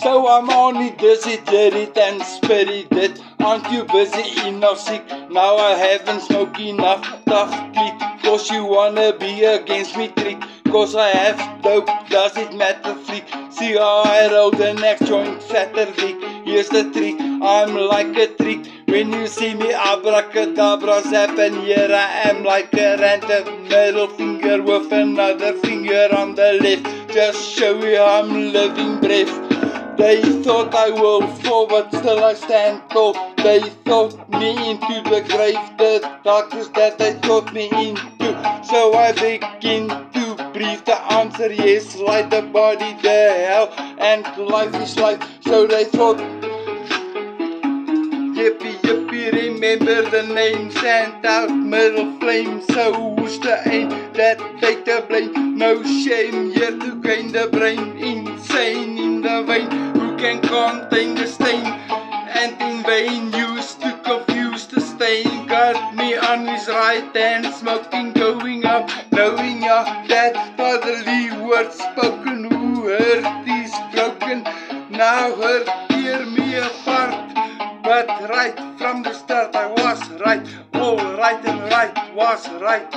So I'm only desiderated and spirited. Aren't you busy enough sick? Now I haven't smoked enough tough click. Cause you wanna be against me trick. Cause I have dope, does it matter freak? See how I roll the next joint Saturday. Here's the trick, I'm like a trick. When you see me abracadabra zap, and here I am like a random middle finger with another finger on the left. Just show you I'm living brave. They thought I will fall, but still I stand tall. They thought me into the grave, the darkness that they thought me into. So I begin to breathe. The answer yes, like the body, the hell, and life is life. So they thought, yippee yippee, remember the name, stand out, middle flame. So who's the aim that take the blame? No shame here to gain the brain, insane in the vein, who can contain the stain, and in vain used to confuse the stain. Got me on his right hand, smoking going up, knowing that fatherly words spoken, who hurt is broken, now hurt, tear me apart. But right from the start I was right, all right and right was right,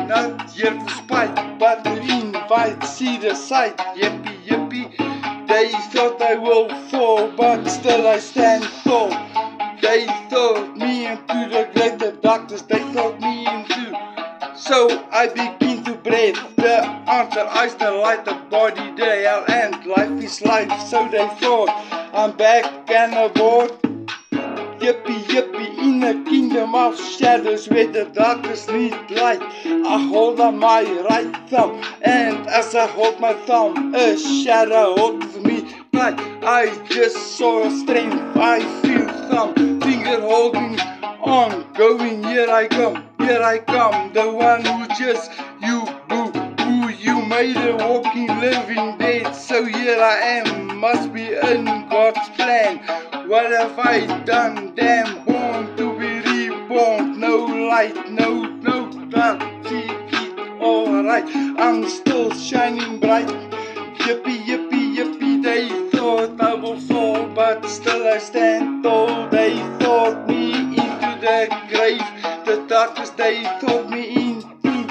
not here to spite, but to invite, see the sight, yippee yippee. They thought I will fall, but still I stand tall. They thought me into the greater darkness, they thought me into. So I begin to breathe the answer, I still light the body, the hell, and life is life. So they thought I'm back and aboard. Yippee yippee, in a kingdom of shadows where the darkness needs light. I hold on my right thumb, and as I hold my thumb, a shadow holds me tight. I just saw a strength, I feel thumb, finger holding on, going, here I come, the one who just you boo, who you made a walking, living dead. So here I am, must be in God's plan. What have I done? Damn, born to be reborn. No light, no dark. See it alright. I'm still shining bright. Yippee yippee yippee. They thought I will fall, but still I stand tall. They thought me into the grave, the darkness they thought me into.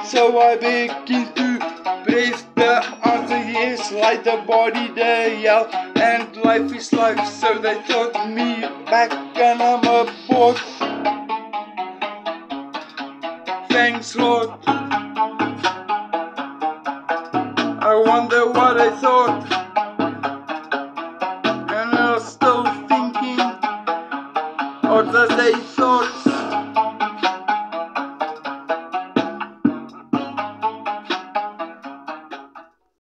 So I begin to breathe the answer yes, like the body, the yell, and life is life. So they thought me back and I'm aboard. Thanks Lord. I wonder what I thought, and I was still thinking, or does they